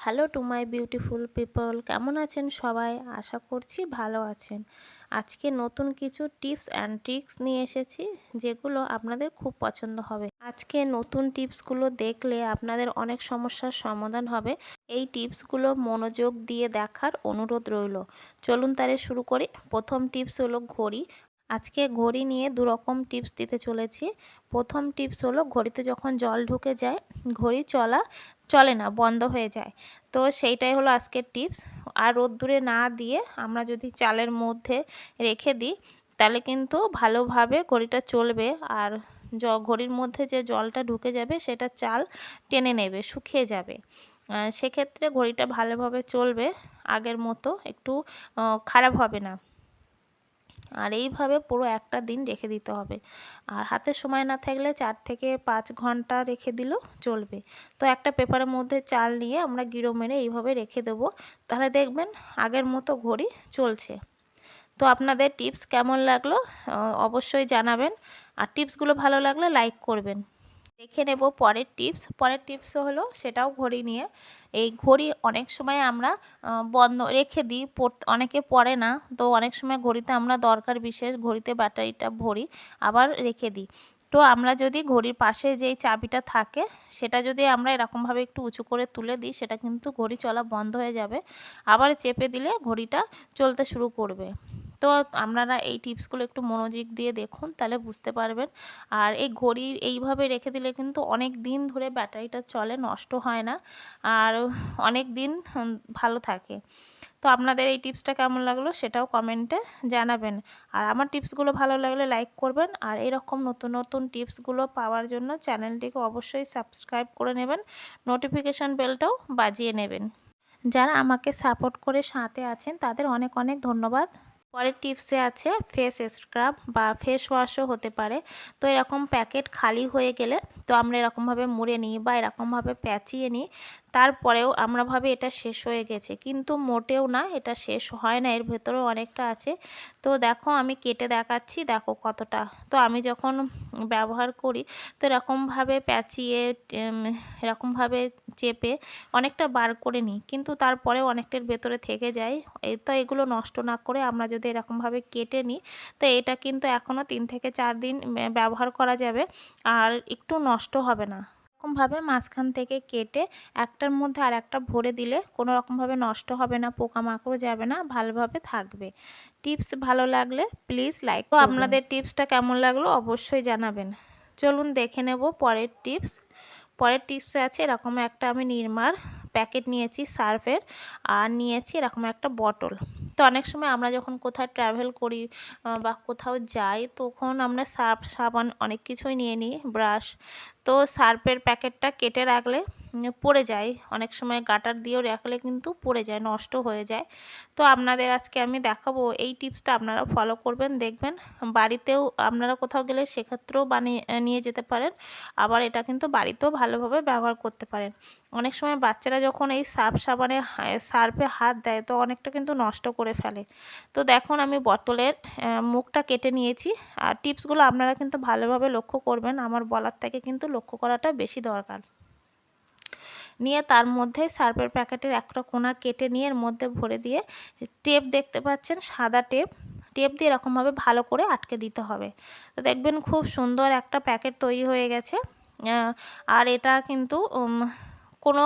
Hello to my beautiful people, কেমন আছেন সবাই? আশা করছি ভালো আছেন। আজকে নতুন কিছু টিপস অ্যান্ড ট্রিক্স নিয়ে এসেছি, যেগুলো আপনাদের খুব পছন্দ হবে। আজকে নতুন টিপসগুলো দেখলে আপনাদের অনেক সমস্যার সমাধান হবে। এই টিপসগুলো মনোযোগ দিয়ে দেখার অনুরোধ রইল। চলুন তাহলে শুরু করি। প্রথম টিপস হলো ঘড়ি। আজকে ঘড়ি নিয়ে দুরকম টিপস দিতে চলেছি। প্রথম টিপস হলো ঘড়িতে যখন জল ঢুকে যায়, ঘড়ি চলে না, বন্ধ হয়ে যায়। তো সেইটাই হলো আজকের টিপস। আর রোদ্দুরে না দিয়ে আমরা যদি চালের মধ্যে রেখে দিই, তাহলে কিন্তু ভালোভাবে ঘড়িটা চলবে। আর ঘড়ির মধ্যে যে জলটা ঢুকে যাবে সেটা চাল টেনে নেবে, শুকিয়ে যাবে। সেক্ষেত্রে ঘড়িটা ভালোভাবে চলবে, আগের মতো একটু খারাপ হবে না। আর এইভাবে পুরো একটা দিন রেখে দিতে হবে। আর হাতে সময় না থাকলে 4 থেকে 5 ঘন্টা রেখে দিলেও চলবে। তো একটা পেপারের মধ্যে চাল নিয়ে আমরা গিরো মেরে এইভাবে রেখে দেবো, তাহলে দেখবেন আগের মতো ঘড়ি চলছে। তো আপনাদের টিপস কেমন লাগলো অবশ্যই জানাবেন। আর টিপসগুলো ভালো লাগলে লাইক করবেন। দেখে নেব পরের টিপস। পরের টিপস হলো সেটাও ঘড়ি নিয়ে। এই ঘড়ি অনেক সময় আমরা বন্ধ রেখে দিই, অনেকে পড়ে না। তো অনেক সময় ঘড়িতে আমরা দরকার বিশেষ ঘড়িতে ব্যাটারিটা ভরি, আবার রেখে দিই। তো আমরা যদি ঘড়ির পাশে যেই চাবিটা থাকে সেটা যদি আমরা এরকমভাবে একটু উঁচু করে তুলে দিই, সেটা কিন্তু ঘড়ি চলা বন্ধ হয়ে যাবে। আবার চেপে দিলে ঘড়িটা চলতে শুরু করবে। তো আপনারা এই টিপসগুলো একটু মনোযোগ দিয়ে দেখুন, তাহলে বুঝতে পারবেন। আর এই ঘড়ি এইভাবে রেখে দিলে কিন্তু অনেক দিন ধরে ব্যাটারিটা চলে, নষ্ট হয় না, আর অনেক দিন ভালো থাকে। তো আপনাদের এই টিপসটা কেমন লাগলো সেটাও কমেন্টে জানাবেন। আর আমার টিপসগুলো ভালো লাগলে লাইক করবেন। আর এরকম নতুন নতুন টিপসগুলো পাওয়ার জন্য চ্যানেলটিকে অবশ্যই সাবস্ক্রাইব করে নেবেন, নোটিফিকেশান বেলটাও বাজিয়ে নেবেন। যারা আমাকে সাপোর্ট করে সাথে আছেন তাদের অনেক অনেক ধন্যবাদ। পরের টিপসে আছে ফেস স্ক্রাব বা ফেস ওয়াশও হতে পারে। তো এরকম প্যাকেট খালি হয়ে গেলে তো আমরা এরকমভাবে মুড়ে নিই বা এরকমভাবে প্যাঁচিয়ে নিই। তারপরেও আমরা ভাবি এটা শেষ হয়ে গেছে, কিন্তু মোটেও না, এটা শেষ হয় না, এর ভেতরেও অনেকটা আছে। তো দেখো আমি কেটে দেখাচ্ছি, দেখো কতটা। তো আমি যখন ব্যবহার করি তো এরকমভাবে প্যাঁচিয়ে এরকমভাবে চেপে অনেকটা বার করে নিই, কিন্তু তারপরেও অনেকটার ভেতরে থেকে যায়। তো এগুলো নষ্ট না করে আমরা যদি এরকমভাবে কেটে নিই, তো এটা কিন্তু এখনও 3 থেকে 4 দিন ব্যবহার করা যাবে, আর একটু নষ্ট হবে না। এরকমভাবে মাঝখান থেকে কেটে একটার মধ্যে আর একটা ভরে দিলে কোনো রকমভাবে নষ্ট হবে না, পোকামাকড় যাবে না, ভালোভাবে থাকবে। টিপস ভালো লাগলে প্লিজ লাইক করবেন। আপনাদের টিপসটা কেমন লাগলো অবশ্যই জানাবেন। চলুন দেখে নেব পরের টিপস। পরের টিপসে আছে এরকম একটা আমি নিরমার প্যাকেট নিয়েছি সার্ফের, আর নিয়েছি এরকম একটা বটল। তো অনেক সময় আমরা যখন কোথাও ট্রাভেল করি বা কোথাও যাই, তখন আমরা সার্ফ সাবান অনেক কিছুই নিয়ে নিই, ব্রাশ। তো সার্ফের প্যাকেটটা কেটে রাখলে পড়ে যায়, অনেক সময় গাটার দিয়েও রাখলে কিন্তু পড়ে যায়, নষ্ট হয়ে যায়। তো আপনাদের আজকে আমি দেখাবো এই টিপসটা, আপনারা ফলো করবেন, দেখবেন বাড়িতেও আপনারা কোথাও গেলে সেক্ষেত্রেও বানিয়ে নিয়ে যেতে পারেন। আবার এটা কিন্তু বাড়িতেও ভালোভাবে ব্যবহার করতে পারেন। অনেক সময় বাচ্চারা যখন এই সার্ফে হাত দেয় তো অনেকটা কিন্তু নষ্ট করে ফেলে। তো দেখুন আমি বোতলের মুখটা কেটে নিয়েছি। আর টিপসগুলো আপনারা কিন্তু ভালোভাবে লক্ষ্য করবেন, আমার বলার থেকে কিন্তু লক্ষ্য করাটা বেশি দরকার। নিয়ে তার মধ্যে সার্ফের প্যাকেটের একটা কোনা কেটে নিয়ে এর মধ্যে ভরে দিয়ে টেপ দেখতে পাচ্ছেন, সাদা টেপ, টেপ দিয়ে এরকমভাবে ভালো করে আটকে দিতে হবে। তো দেখবেন খুব সুন্দর একটা প্যাকেট তৈরি হয়ে গেছে। আর এটা কিন্তু কোনো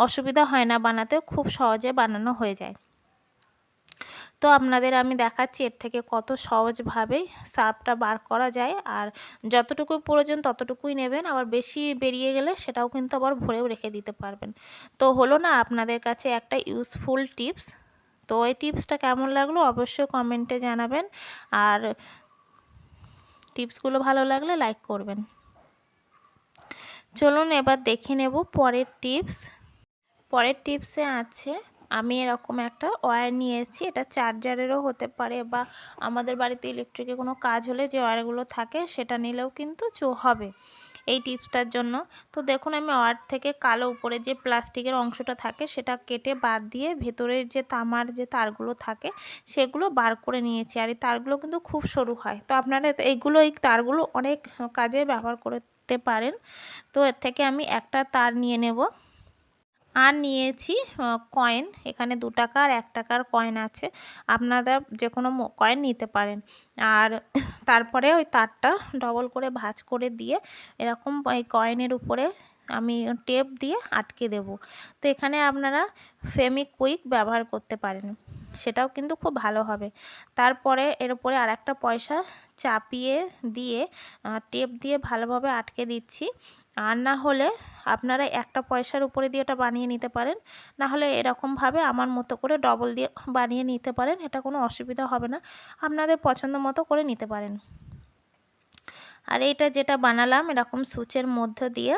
অসুবিধা হয় না বানাতে, খুব সহজে বানানো হয়ে যায়। তো আপনাদের আমি দেখাচ্ছি এর থেকে কত সহজভাবেই সার্ফটা বার করা যায়। আর যতটুকু প্রয়োজন ততটুকুই নেবেন, আবার বেশি বেরিয়ে গেলে সেটাও কিন্তু আবার ভরেও রেখে দিতে পারবেন। তো হলো না আপনাদের কাছে একটা ইউজফুল টিপস। তো এই টিপসটা কেমন লাগলো অবশ্যই কমেন্টে জানাবেন। আর টিপসগুলো ভালো লাগলে লাইক করবেন। চলুন এবার দেখে নেব পরের টিপস। পরের টিপসে আছে আমি এরকম একটা ওয়্যার নিয়েছি, এটা চার্জারেরও হতে পারে, বা আমাদের বাড়িতে ইলেকট্রিকের কোনো কাজ হলে যে ওয়্যারগুলো থাকে সেটা নিলেও কিন্তু হবে এই টিপসটার জন্য। তো দেখুন আমি ওয়্যার থেকে কালো উপরে যে প্লাস্টিকের অংশটা থাকে সেটা কেটে বাদ দিয়ে ভেতরের যে তামার যে তারগুলো থাকে সেগুলো বার করে নিয়েছি। আর এই তারগুলো কিন্তু খুব সরু হয়, তো আপনারা এই তারগুলো অনেক কাজে ব্যবহার করতে পারেন। তো এর থেকে আমি একটা তার নিয়ে নেব। আর নিয়েছি কয়েন, এখানে 2 টাকা আর 1 টাকার কয়েন আছে, আপনারা যে কোনো কয়েন নিতে পারেন। আর তারপরে ওই তারটা ডবল করে ভাঁজ করে দিয়ে এরকম এই কয়েনের উপরে আমি টেপ দিয়ে আটকে দেব। তো এখানে আপনারা ফেমিকুইক ব্যবহার করতে পারেন, সেটাও কিন্তু খুব ভালো হবে। তারপরে এর উপরে আর একটা পয়সা চাপিয়ে দিয়ে টেপ দিয়ে ভালোভাবে আটকে দিচ্ছি। আর না হলে আপনারা একটা পয়সার উপরে দিয়ে ওটা বানিয়ে নিতে পারেন, না হলে এরকমভাবে আমার মতো করে ডবল দিয়ে বানিয়ে নিতে পারেন, এটা কোনো অসুবিধা হবে না, আপনাদের পছন্দ মতো করে নিতে পারেন। আর এইটা যেটা বানালাম এরকম সূচের মধ্য দিয়ে,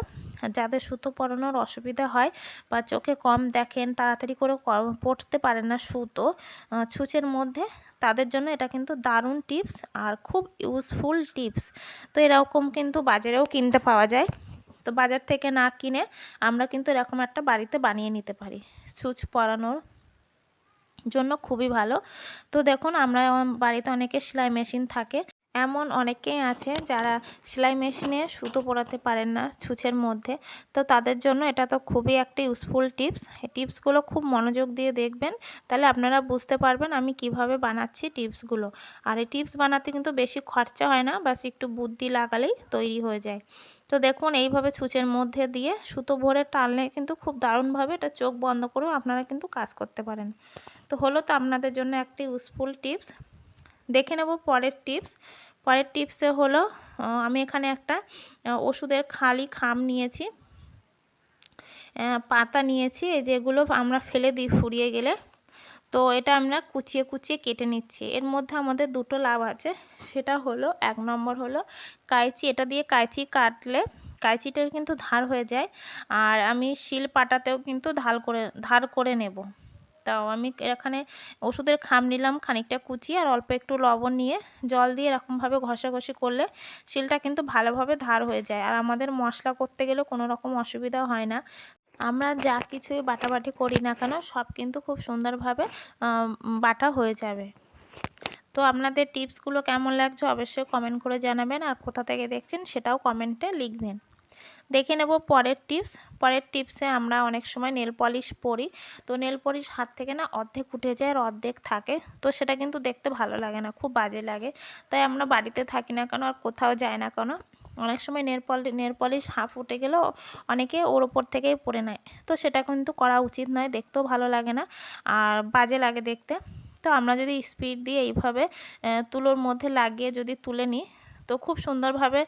যাদের সুতো পরানোর অসুবিধা হয় বা চোখে কম দেখেন, তাড়াতাড়ি করে পড়তে পারেন না সুতো সূচের মধ্যে, তাদের জন্য এটা কিন্তু দারুণ টিপস আর খুব ইউজফুল টিপস। তো এরকম কিন্তু বাজারেও কিনতে পাওয়া যায়, তো বাজার থেকে না কিনে আমরা কিন্তু এরকম একটা বাড়িতে বানিয়ে নিতে পারি, সূচ পরানোর জন্য খুবই ভালো। তো দেখুন, আমরা বাড়িতে অনেকে সেলাই মেশিন থাকে, এমন অনেকেই আছে যারা সেলাই মেশিনে সুতো পরাতে পারেন না সূচের মধ্যে, তো তাদের জন্য এটা তো খুবই একটা ইউজফুল টিপস। এই টিপসগুলো খুব মনোযোগ দিয়ে দেখবেন, তাহলে আপনারা বুঝতে পারবেন আমি কিভাবে বানাচ্ছি টিপসগুলো। আর এই টিপস বানাতে কিন্তু বেশি খরচা হয় না, বাস একটু বুদ্ধি লাগালেই তৈরি হয়ে যায়। তো দেখুন, এইভাবে সূচের মধ্যে দিয়ে সুতো ভরে টানলে কিন্তু খুব দারুণভাবে এটা চোখ বন্ধ করেও আপনারা কিন্তু কাজ করতে পারেন। তো হলো তো আপনাদের জন্য একটি ইউজফুল টিপস। দেখে নেব পরের টিপস। পরের টিপসে হলো আমি এখানে একটা ওষুধের খালি খাম নিয়েছি, পাতা নিয়েছি, এই যেগুলো আমরা ফেলে দিই ফুরিয়ে গেলে, তো এটা আমরা কুচিয়ে কুচিয়ে কেটে নিচ্ছি। এর মধ্যে আমাদের দুটো লাভ আছে, সেটা হলো 1 নম্বর হলো কাঁচি, এটা দিয়ে কাঁচি কাটলে কাঁচিটার কিন্তু ধার হয়ে যায়, আর আমি শিল পাটাতেও কিন্তু ধার করে নেব। তাও আমি এখানে ওষুধের খাম নিলাম খানিকটা কুচিয়ে, আর অল্প একটু লবণ নিয়ে জল দিয়ে এরকমভাবে ঘষাঘষি করলে শিলটা কিন্তু ভালোভাবে ধার হয়ে যায়, আর আমাদের মশলা করতে গেলে কোনো রকম অসুবিধা হয় না। আমরা যা কিছুই বাটাবাটি করি না কেন সব কিন্তু খুব সুন্দরভাবে বাটা হয়ে যাবে। তো আপনাদের টিপসগুলো কেমন লাগছে অবশ্যই কমেন্ট করে জানাবেন, আর কোথা থেকে দেখছেন সেটাও কমেন্টে লিখবেন। দেখে নেব পরের টিপস। পরের টিপসে আমরা অনেক সময় নেল পলিশ পরি, তো নেল পলিশ হাত থেকে না অর্ধেক উঠে যায় আর অর্ধেক থাকে, তো সেটা কিন্তু দেখতে ভালো লাগে না, খুব বাজে লাগে। তাই আমরা বাড়িতে থাকি না কেন আর কোথাও যায় না কেন, অনেক সময় নেল পলিশ হাফ উঠে গেলেও অনেকে ওর ওপর থেকেই পরে নেয়, তো সেটা কিন্তু করা উচিত নয়, দেখতেও ভালো লাগে না আর বাজে লাগে দেখতে। তো আমরা যদি স্পিড দিয়ে এইভাবে তুলোর মধ্যে লাগিয়ে যদি তুলে নিই, তো খুব সুন্দরভাবে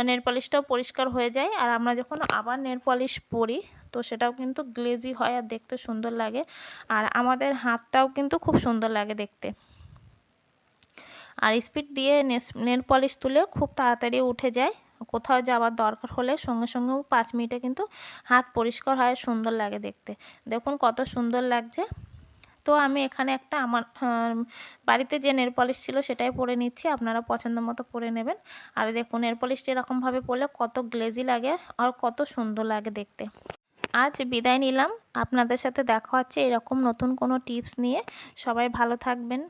নেল পলিশটাও পরিষ্কার হয়ে যায়, আর আমরা যখন আবার নেল পলিশ পরি তো সেটাও কিন্তু গ্লেজি হয় আর দেখতে সুন্দর লাগে, আর আমাদের হাতটাও কিন্তু খুব সুন্দর লাগে দেখতে। আর স্পিড দিয়ে নেল পলিশ তুলে খুব তাড়াতাড়ি উঠে যায়, কোথাও যাওয়ার দরকার হলে সঙ্গে সঙ্গে 5 মিনিটে কিন্তু হাত পরিষ্কার হয়, সুন্দর লাগে দেখতে। দেখুন কত সুন্দর লাগছে। তো আমি এখানে একটা আমার বাড়িতে যে নেল পলিশ ছিল সেটাই পরে নিচ্ছি, আপনারা পছন্দ মতো পরে নেবেন। আর দেখুন নেল পলিশটা এরকমভাবে পরলে কত গ্লেজি লাগে আর কত সুন্দর লাগে দেখতে। আজ বিদায় নিলাম, আপনাদের সাথে দেখা হচ্ছে এরকম নতুন কোনো টিপস নিয়ে। সবাই ভালো থাকবেন।